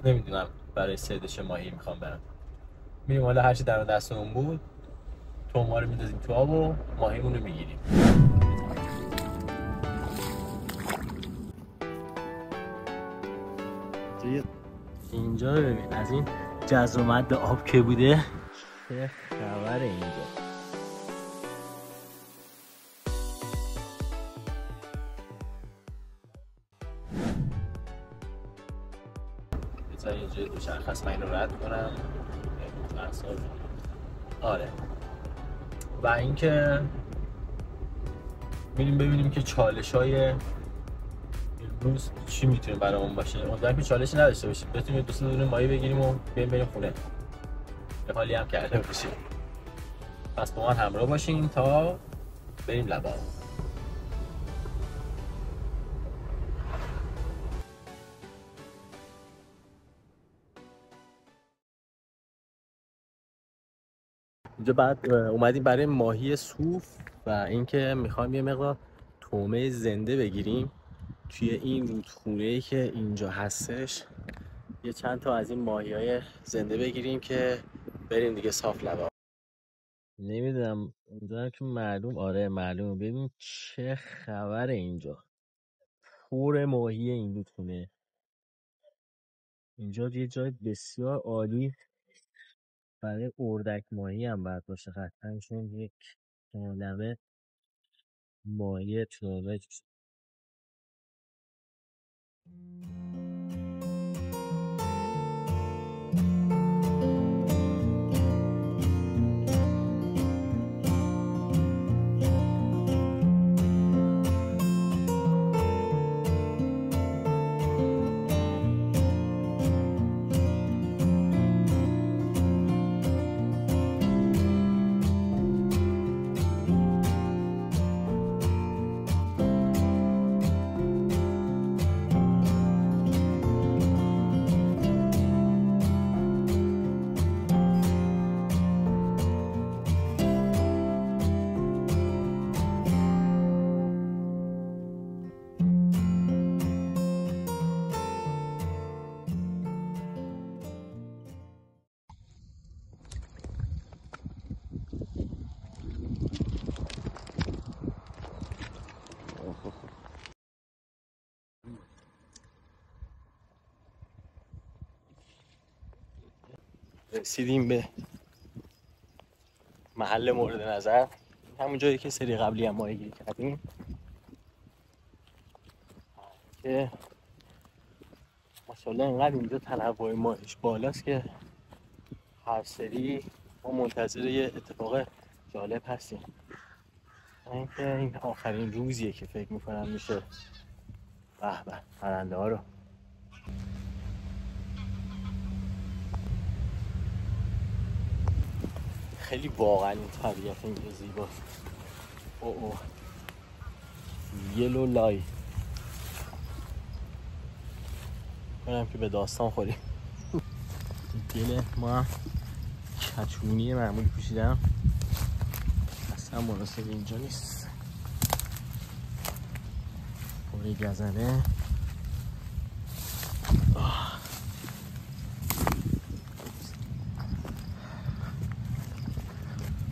نمیدونم برای صیدش ماهی میخوام برم. میریم حالا هرچی در دستمون بود توما رو میندازیم تو آب و ماهیمون رو میگیریم. اینجا رو ببین، از این جزر و مد آب که بوده چه خبره اینجا. بذار اینجا دوچرخه است، من این رو رد کنم. آره، و اینکه میریم ببینیم که چالش‌های امروز چی میتونه برامون باشه. امیدوارم که چالشی نداشته باشیم، بتونیم دو سه دونه ماهی بگیریم و بریم خونه. یه حالی هم کرده باشیم. پس با من همراه باشین تا بریم لبا. اینجا بعد اومدیم برای ماهی صوف و اینکه میخوایم یه مقدار تومه زنده بگیریم توی این رودخونه‌ای که اینجا هستش. یه چند تا از این ماهی‌های زنده بگیریم که بریم دیگه صاف لبا. نمیدونم اونجا که معلوم، آره معلومه. ببین چه خبره اینجا، پر ماهی این رودخونه. اینجا یه جای بسیار عالی برای اردک ماهی هم باید باشه قطعا، چون یک عالمه ماهی ترومه. رسیدیم به محل مورد نظر، همون جایی که سری قبلی هم ماهی گیری کردیم که ماشاءالله اینقدر اینجا تنوع ماهیش بالاست که هر سری ما منتظر یه اتفاق جالب هستیم. اینکه این آخرین روزیه که فکر میکنم میشه به به پرنده ها رو. خیلی واقعا این طبیعت اینجا زیباست. اوه یلو لای کنم که به داستان خوریم. دل ما هم کتونی معمولی پوشیدم، اصلا مناسب اینجا نیست. پوری گزنه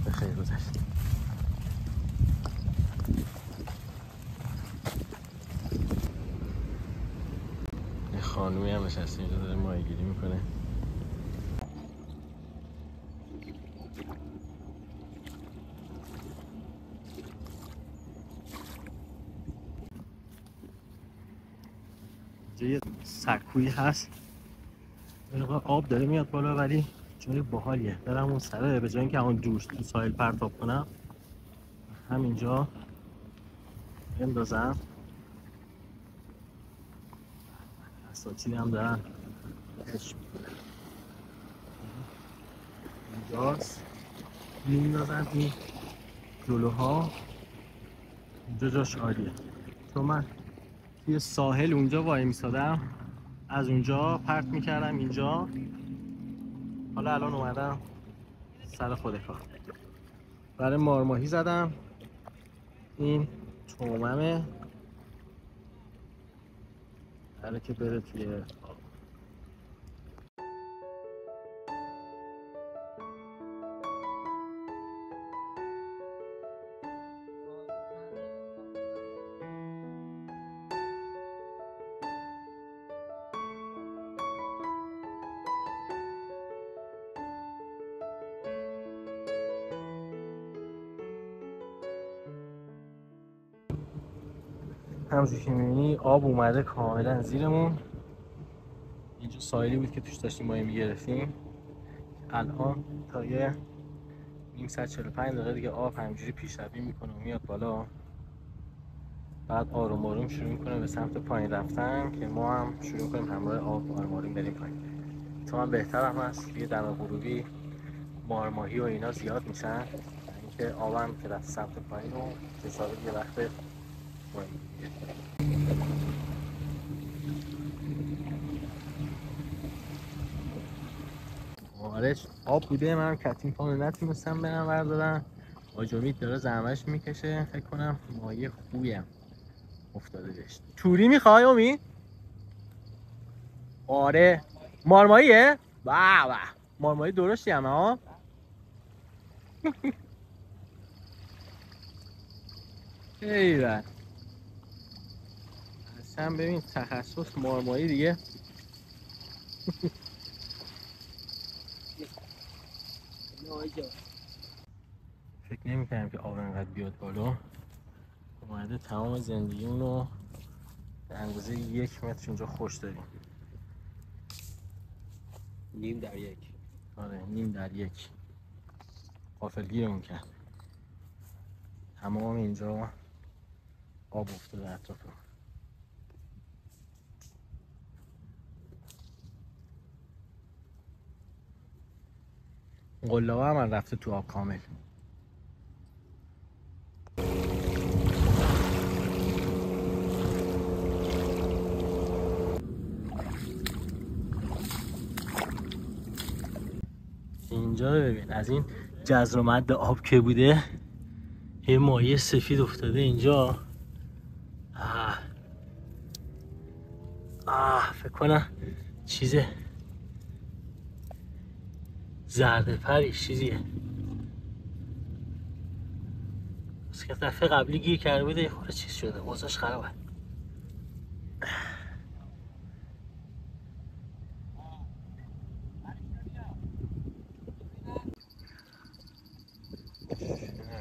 به خیر گذشت. یه خانومی هم نشسته اینجا داره ماهی گیری میکنه. یه سکویی هست، آب داره میاد بالا ولی جای باحالیه. دارم اون سره به جای اینکه اون دور تو ساحل پرتاب کنم همینجا بندازم. اساتید هم دارن اینجاست میندازن این جلوها. اینجا جاش عالیه، چون من توی ساحل اونجا وای میسادم، از اونجا پرت میکردم اینجا. حالا الان اومدم سر خود کار برای مارماهی زدم. این توممه برای که بره توی همونجور که می‌بینی آب اومده کاملا زیرمون. اینجا سایلی بود که توش داشتیم ماهی میگرفتیم. الان تا یه نیم ساعت 45 دقیقه دیگه آب همینجوری پیشروی میکنه و میاد بالا. بعد آروم آروم شروع میکنه به سمت پایین رفتن که ما هم شروع کنیم همراه آب آروم آروم بریم پایین. اتفاقا بهتر هم هست یه دم غروبی مارماهی و اینا زیاد میشن، اینکه آبم که رفت سمت پایین و حسابی یه وقت ماهی میگیره. آرش آب بوده، من کتیم پانو نتونستم برم بردارم. حاج امید داره زحمتش میکشه، فکر کنم ماهی خوبیم افتاده بهش. توری میخوای امید؟ آره مارماییه؟ به به مارمایی درشتی همه ها. ایوه اصلا ببین تخصص مارمایی دیگه. فکر نمی‌کردم که آب انقدر بیاد بالا. اومده تمام زندگیمون رو به اندازه 1 متر اینجا خوش داریم. نیم در یک. آره نیم در یک. غافلگیرمون کرد. تمام اینجا آب افتاده اطرافم. قله‌ها هم رفته تو آب کامل. اینجا رو ببین، از این جزر و مد آب که بوده یه ماهی سفید افتاده اینجا. فکر کنم چیزه زرد پریش چیزیه. بس که دفعه قبلی گیر کرده بوده یه خورده چیز شده، اوضاعش خرابه.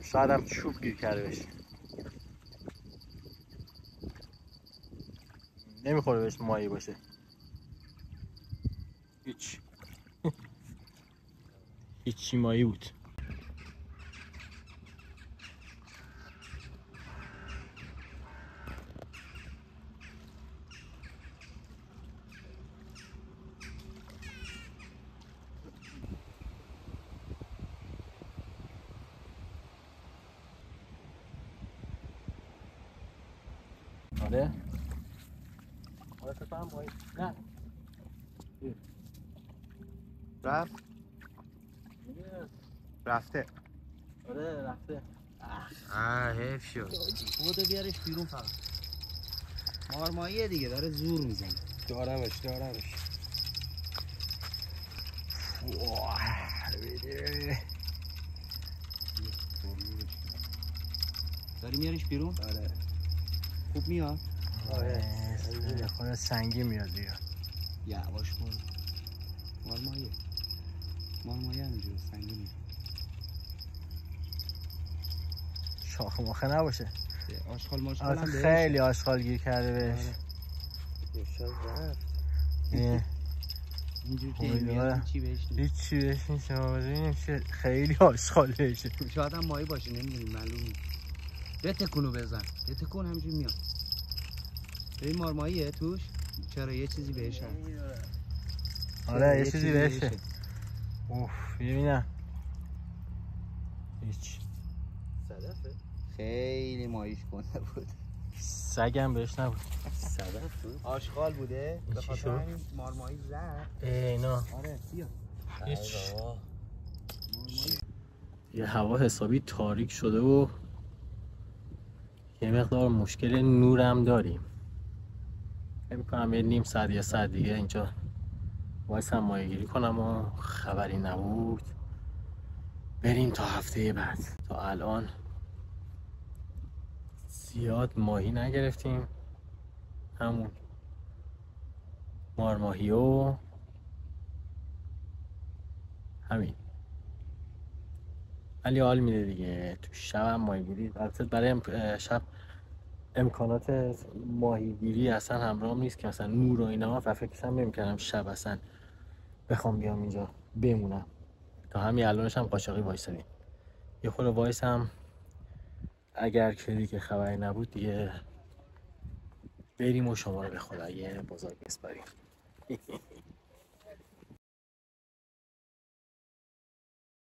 شاید هم چوب گیر کرده بشه، نمیخوره بهش ماهی باشه. هیچی ماهی بود. آره آره فکر کنم ماهی نه رفته. آره رفته. حیف شد. بوده بیارش بیرون فقط. مارماییه دیگه داره زور میزنه. دارمش. داری میاریش بیرون؟ آره خوب میاد؟ آره یه خورده سنگی میاد دیگه. یواش برو. مارمایه همینجور سنگی میاد. شاخ ماخه نباشه. آشغال ماشغال هم بهش. خیلی آشغال گیر کرده بهش. اینجور که میاد چی بهش نیست. هیچی بهش نیست. ببینیم چه خیلی آشغال بهشه. شاید هم ماهی باشه نمیدونیم معلوم نیست. یه تکونو بزن. یه تکون همینجور میاد. این مارماییه توش؟ چرا یه چیزی بهش هست. آره یه چیزی بهشه. اوف ببینم. هیچ. صدفه؟ خیلی ماهیش گنده بود. سگم بهش نبود. صدف بود؟ آشغال بوده؟ به خاطر همین مارمایی زد. اینا. آره بیا. هیچ. یه هوا حسابی تاریک شده و یه مقدار مشکل نورم داریم. فکر کنم یه نیم ساعت یه ساعت دیگه اینجا وایسم ماهیگیری کنم و خبری نبود بریم تا هفته بعد. تا الان زیاد ماهی نگرفتیم، همون مارماهی و همین، ولی حال میده دیگه. تو شب هم ماهیگیری البته برای شب امکانات ماهیگیری اصلا همراهم نیست که مثلا نور و اینا، و فکرشم نمی‌کردم شب اصلا بخوام بیام اینجا بمونم. تا همین الانش هم قاچاقی وایسادیم. یه خورده وایسم، اگر که دیگه خبری نبود دیگه بریم و شما رو به خدای بزرگ بسپاریم.